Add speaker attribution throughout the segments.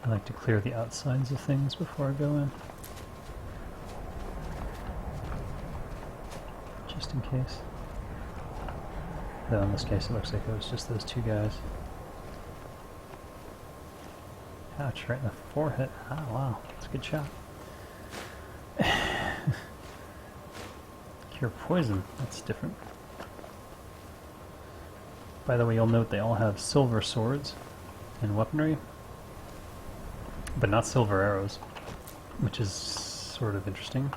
Speaker 1: I like to clear the outsides of things before I go in. Just in case. Though in this case it looks like it was just those two guys. Ouch, right in the forehead. Oh wow, that's a good shot. Cure poison, that's different. By the way, you'll note they all have silver swords and weaponry, but not silver arrows, which is sort of interesting.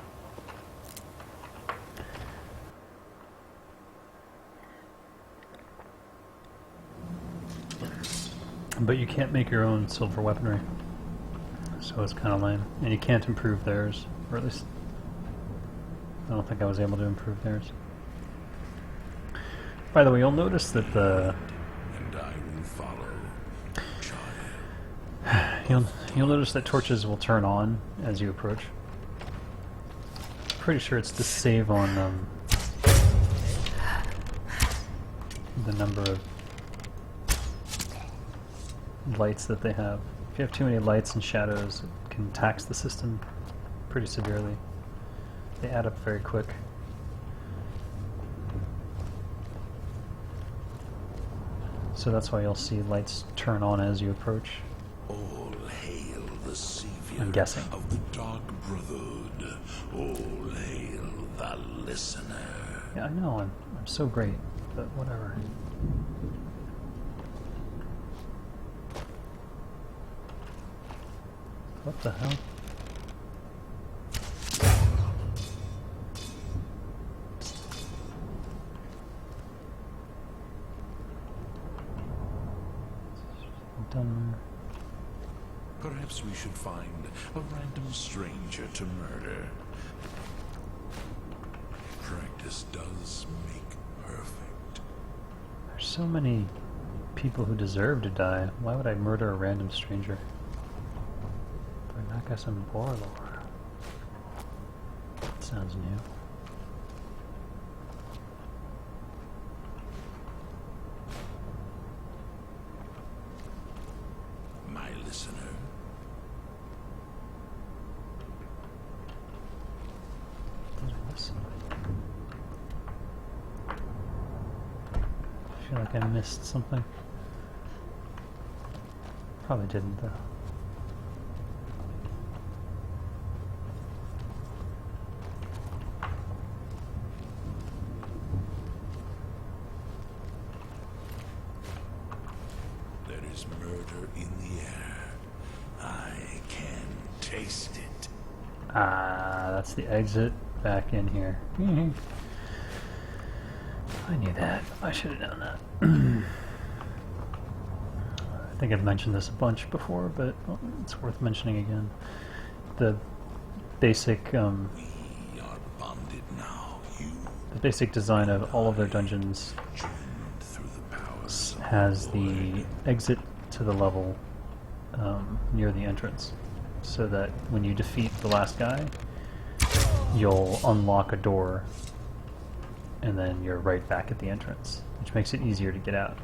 Speaker 1: But you can't make your own silver weaponry, so it's kind of lame. And you can't improve theirs, or at least I don't think I was able to improve theirs. By the way, you'll notice that the
Speaker 2: and I will follow.
Speaker 1: you'll notice that torches will turn on as you approach. Pretty sure it's to save on the number of lights that they have. If you have too many lights and shadows, it can tax the system pretty severely. They add up very quick. So that's why you'll see lights turn on as you approach.
Speaker 2: All hail the savior
Speaker 1: I'm guessing.
Speaker 2: of the Dark Brotherhood. All hail the listener.
Speaker 1: Yeah, I know, I'm so great, but whatever. What the hell? Done.
Speaker 2: Perhaps we should find a random stranger to murder. Practice does make perfect.
Speaker 1: There's so many people who deserve to die. Why would I murder a random stranger? Barnacus and Borlor. That sounds new.
Speaker 2: My listener.
Speaker 1: Did I miss something? I feel like I missed something. Probably didn't though.
Speaker 2: There is murder in the air. I can taste it.
Speaker 1: Ah, that's the exit back in here. I knew that. I should have known that. I think I've mentioned this a bunch before, but well, it's worth mentioning again. The basic,
Speaker 2: We are bonded now. You
Speaker 1: the basic design of all of their dungeons
Speaker 2: journeyed through the powers of
Speaker 1: has
Speaker 2: the
Speaker 1: the
Speaker 2: void.
Speaker 1: exit to the level near the entrance, so that when you defeat the last guy, you'll unlock a door, and then you're right back at the entrance, which makes it easier to get out.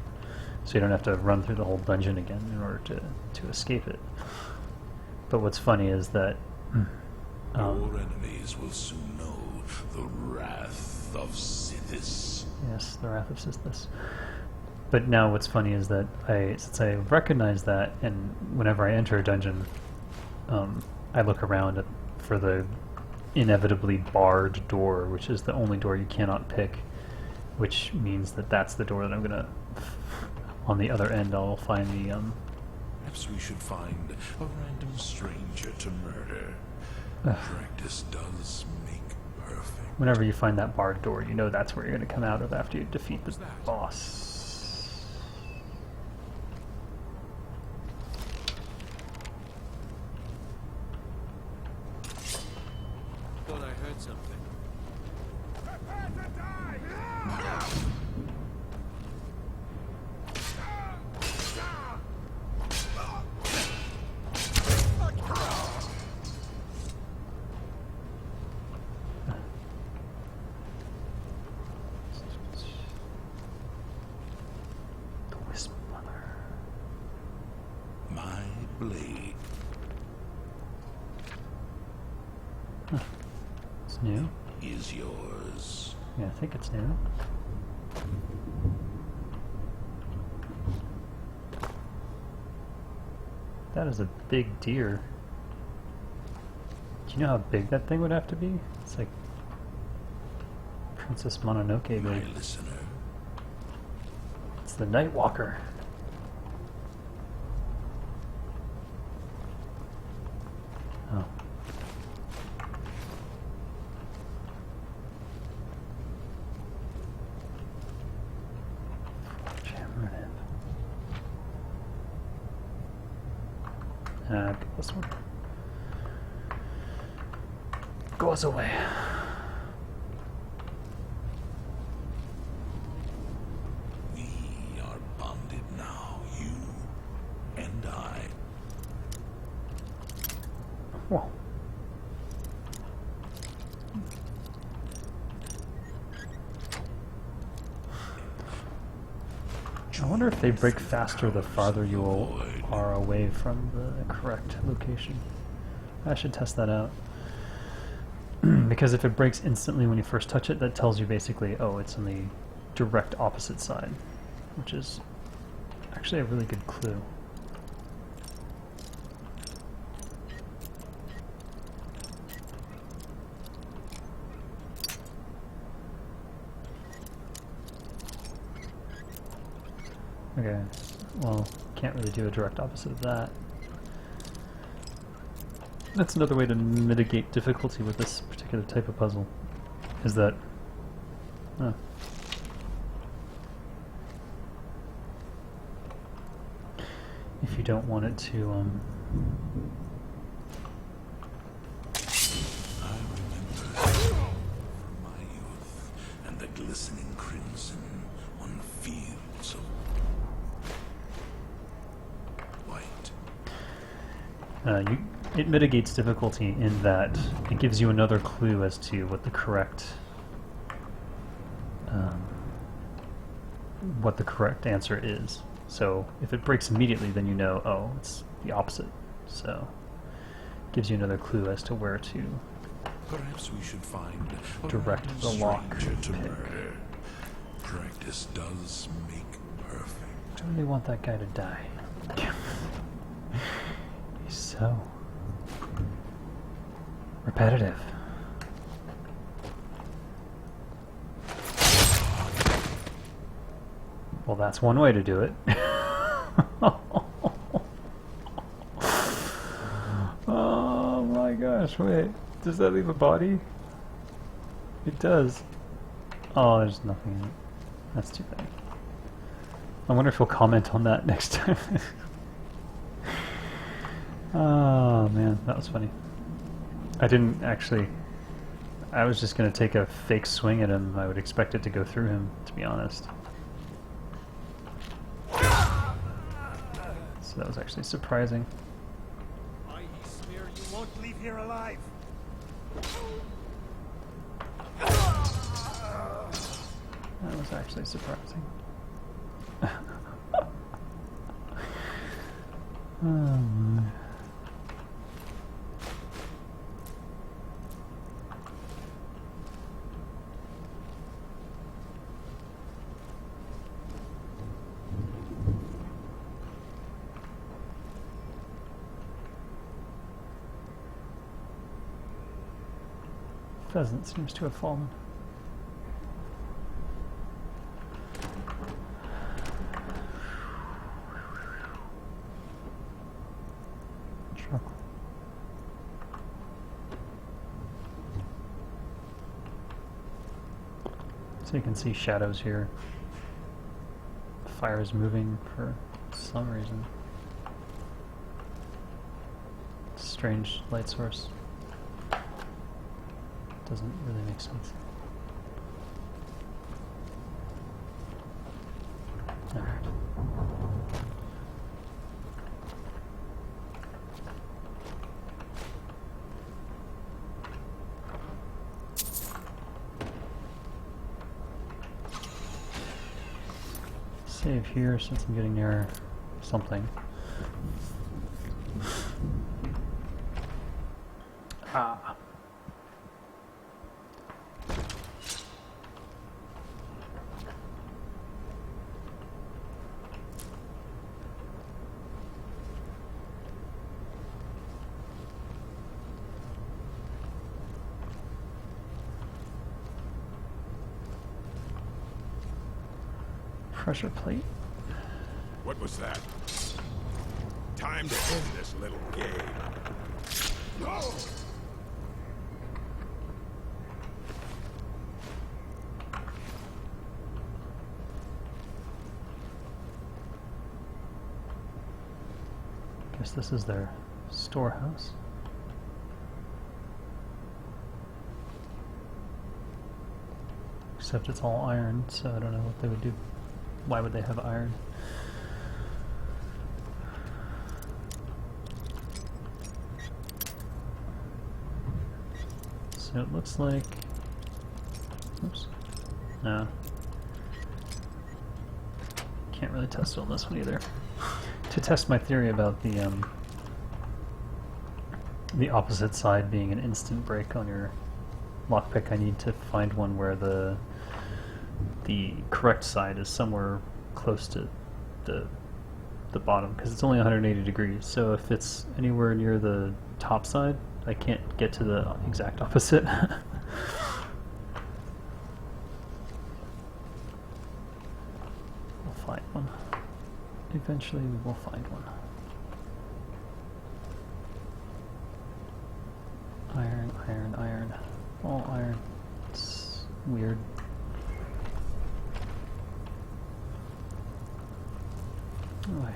Speaker 1: So you don't have to run through the whole dungeon again in order to escape it. But what's funny is that
Speaker 2: Your enemies will soon know the wrath of Sithis.
Speaker 1: yes, the Wrath of Sistis. But now what's funny is that since I recognize that, and whenever I enter a dungeon, I look around for the inevitably barred door, which is the only door you cannot pick, which means that that's the door that I'm gonna, on the other end, I'll find the,
Speaker 2: Perhaps we should find a random stranger to murder. Practice does make perfect.
Speaker 1: whenever you find that barred door, you know that's where you're gonna come out of after you defeat the boss.
Speaker 3: Thought I heard something.
Speaker 1: The Wisp Mother.
Speaker 2: My blade
Speaker 1: It's new.
Speaker 2: Is yours.
Speaker 1: Yeah, I think it's new. That is a big deer. Do you know how big that thing would have to be? It's like Princess Mononoke
Speaker 2: My
Speaker 1: big.
Speaker 2: listener.
Speaker 1: It's the Night Walker. Oh. This one goes away.
Speaker 2: We are bonded now, you and I.
Speaker 1: Whoa. I wonder if they break faster the farther you are away from the correct location. I should test that out. Because if it breaks instantly when you first touch it, that tells you basically, oh, it's on the direct opposite side, which is actually a really good clue. Okay, well, can't really do a direct opposite of that. That's another way to mitigate difficulty with this particular type of puzzle, is that... Oh. If you don't want it to,
Speaker 2: I remember from my youth and the glistening crimson on fields of white.
Speaker 1: It mitigates difficulty in that it gives you another clue as to what the correct answer is. So if it breaks immediately, then you know, oh, it's the opposite. So it gives you another clue as to where to
Speaker 2: Perhaps we should find a
Speaker 1: direct
Speaker 2: random
Speaker 1: the lock
Speaker 2: stranger to
Speaker 1: pick.
Speaker 2: murder. Practice does make perfect.
Speaker 1: I really want that guy to die. He's so repetitive. Well, that's one way to do it. Oh my gosh, wait. Does that leave a body? It does. Oh, there's nothing in it. That's too bad. I wonder if he'll comment on that next time. Oh man, that was funny. I didn't actually... I was just going to take a fake swing at him. I would expect it to go through him, to be honest. So that was actually surprising.
Speaker 3: I swear you won't leave here alive.
Speaker 1: That was actually surprising. Oh my. Pheasant seems to have fallen. Sure. So you can see shadows here. The fire is moving for some reason. Strange light source. Doesn't really make sense. Alright. Save here since I'm getting near something. Ah. pressure plate.
Speaker 4: What was that? Time to end this little game. No!
Speaker 1: Guess this is their storehouse. Except it's all iron, so I don't know what they would do. Why would they have iron? So it looks like... Oops. No. Can't really test it on this one either. To test my theory about the opposite side being an instant break on your lockpick, I need to find one where the correct side is somewhere close to the bottom, because it's only 180 degrees. So if it's anywhere near the top side, I can't get to the exact opposite. We'll find one. Eventually we will find one. Iron, iron, iron. All iron. It's weird. Oh,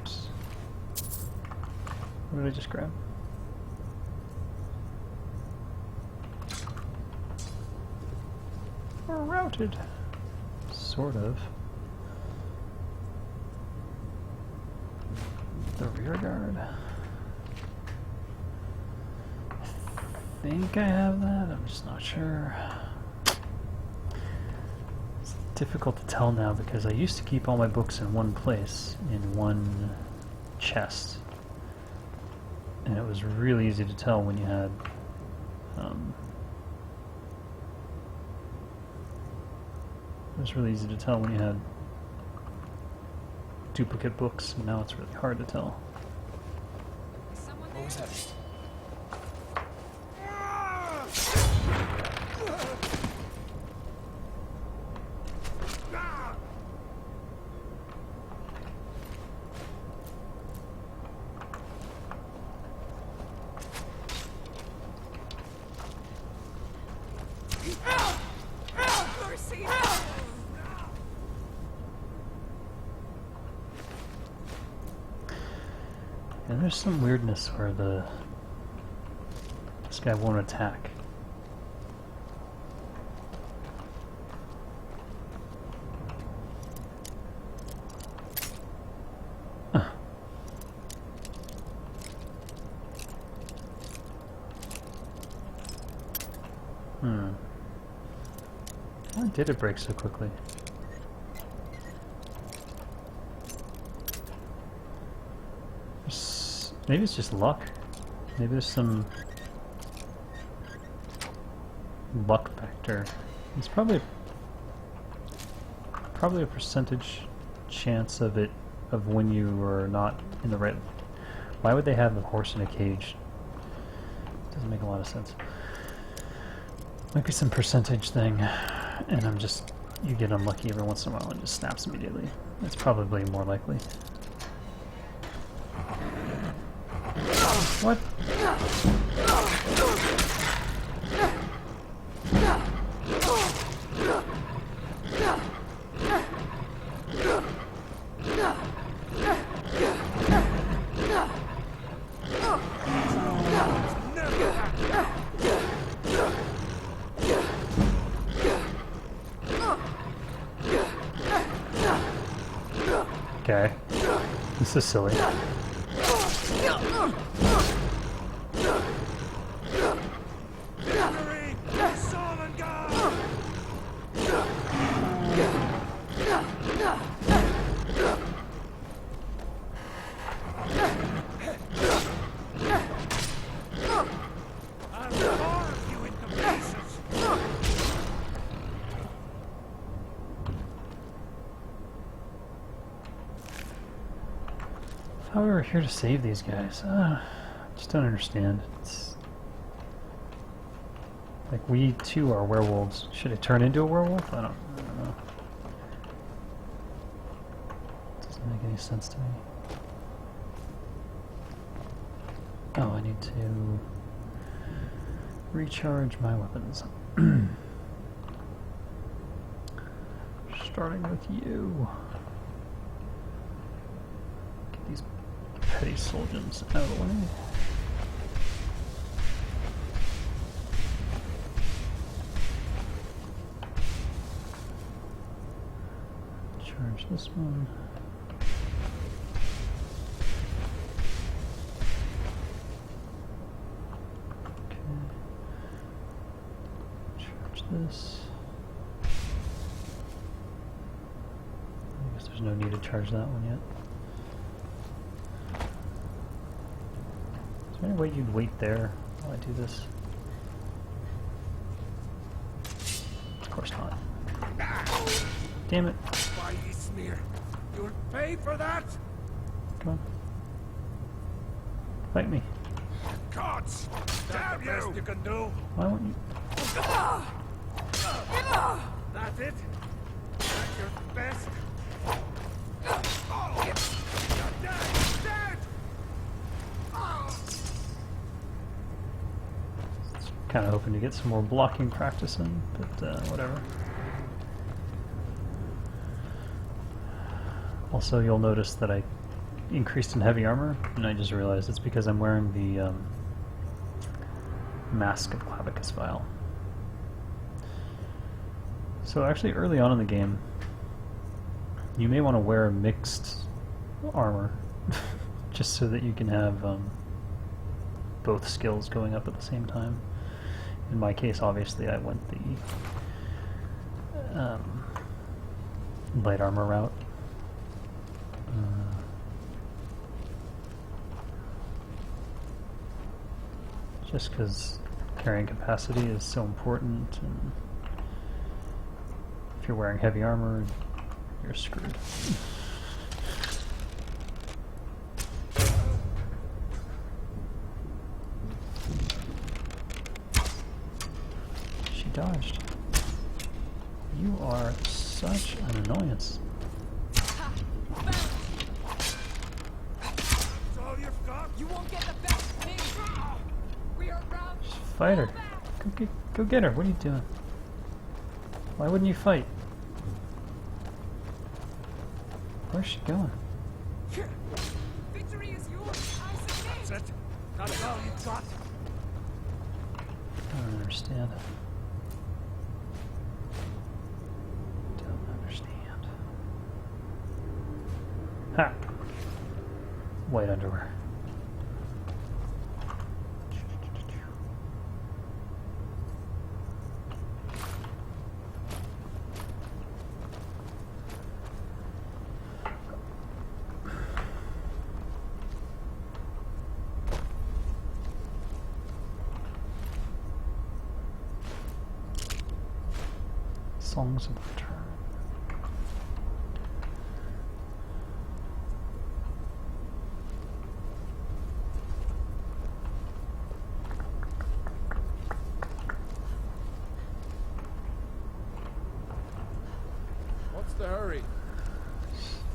Speaker 1: oops. What did I just grab? We're routed. Sort of. The rear guard. I think I have that, I'm just not sure. It's difficult to tell now because I used to keep all my books in one place, in one chest. And it was really easy to tell when you had it was really easy to tell when you had duplicate books, and now it's really hard to tell.
Speaker 4: What was that?
Speaker 1: And there's some weirdness where this guy won't attack. Why did it break so quickly? Maybe it's just luck. Maybe there's some luck factor. It's probably a percentage chance of when you are not in the right. Why would they have the horse in a cage? Doesn't make a lot of sense. Might be some percentage thing, and you get unlucky every once in a while and it just snaps immediately. It's probably more likely. What? Okay. This is silly. thought we were here to save these guys. I just don't understand. It's like we too are werewolves. Should it turn into a werewolf? I don't know. Doesn't make any sense to me. Oh, I need to recharge my weapons. Starting with you. Get these petty soldiers out of the way. Charge this one. Okay. Charge this. I guess there's no need to charge that one yet. Is there any way you'd wait there while I do this? Of course not. Damn it.
Speaker 4: Why ye smear? You'll pay for that?
Speaker 1: Come on. Fight me.
Speaker 4: Gods! Damn
Speaker 3: That's the best
Speaker 4: you!
Speaker 3: you can do.
Speaker 1: Why won't you?
Speaker 3: That's it. That's your best.
Speaker 4: You're dead! Dead!
Speaker 1: Kind of hoping to get some more blocking practice in, but whatever. Also, you'll notice that I increased in heavy armor, and I just realized it's because I'm wearing the Mask of Clavicus vial. So actually, early on in the game, you may want to wear mixed armor, just so that you can have both skills going up at the same time. In my case, obviously, I went the light armor route. Just because carrying capacity is so important, and if you're wearing heavy armor, you're screwed. She dodged. You are such an annoyance.
Speaker 3: That's all you've got?
Speaker 5: You won't get the best thing. We are round.
Speaker 1: Just fight her. Go get her. What are you doing? Why wouldn't you fight? Where's she going?
Speaker 5: Victory is yours. I
Speaker 3: That's
Speaker 5: submit.
Speaker 3: it. That's all you've got.
Speaker 1: I don't understand. Don't understand. Ha! White underwear. Songs of Return.
Speaker 4: What's the hurry?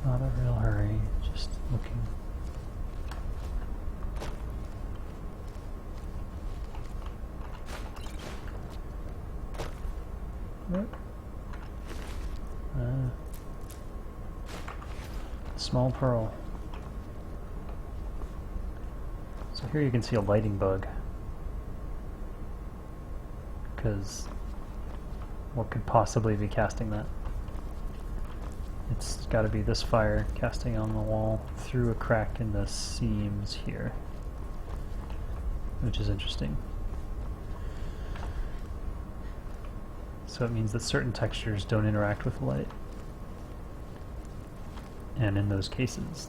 Speaker 1: Not a real hurry, just looking. What? Small pearl. So here you can see a lighting bug. Because what could possibly be casting that? It's got to be this fire casting on the wall through a crack in the seams here, which is interesting. So it means that certain textures don't interact with the light, and in those cases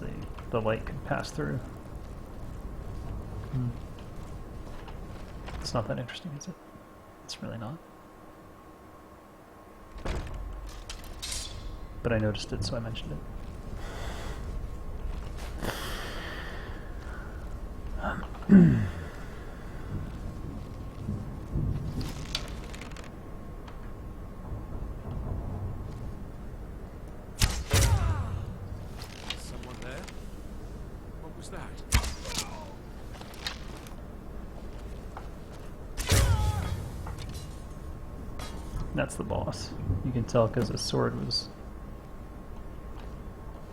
Speaker 1: the light could pass through. It's not that interesting, is it? It's really not. But I noticed it, so I mentioned it.
Speaker 4: Someone there? What was that?
Speaker 1: That's the boss. You can tell because his sword was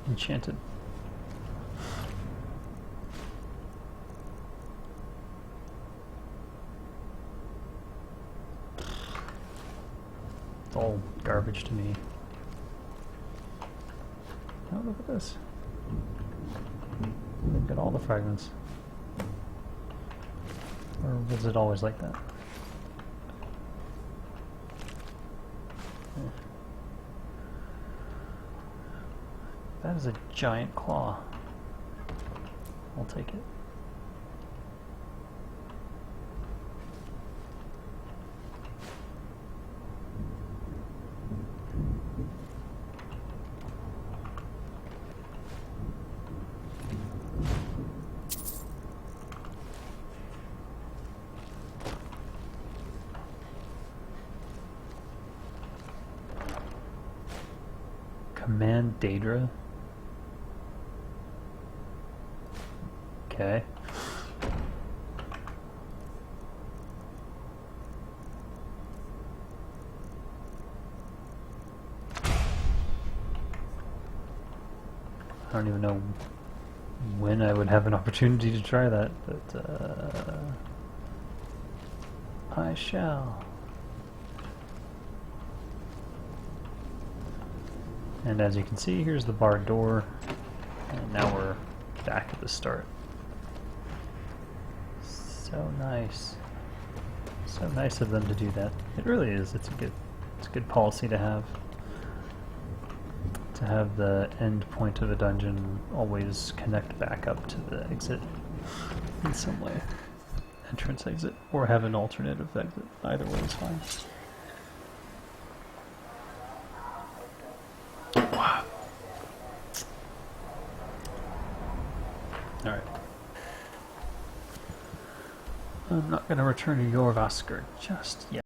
Speaker 1: enchanted. It's all garbage to me. Oh, look at this. They've got all the fragments. Or was it always like that? That is a giant claw. I'll take it. Command Daedra? Okay. I don't even know when I would have an opportunity to try that, but I shall. And as you can see, here's the barred door, and now we're back at the start. So nice. So nice of them to do that. It really is. It's a good policy to have. To have the end point of a dungeon always connect back up to the exit in some way. Entrance exit, or have an alternative exit. Either way is fine. Wow. Alright. I'm not going to return to Jorvaskr just yet.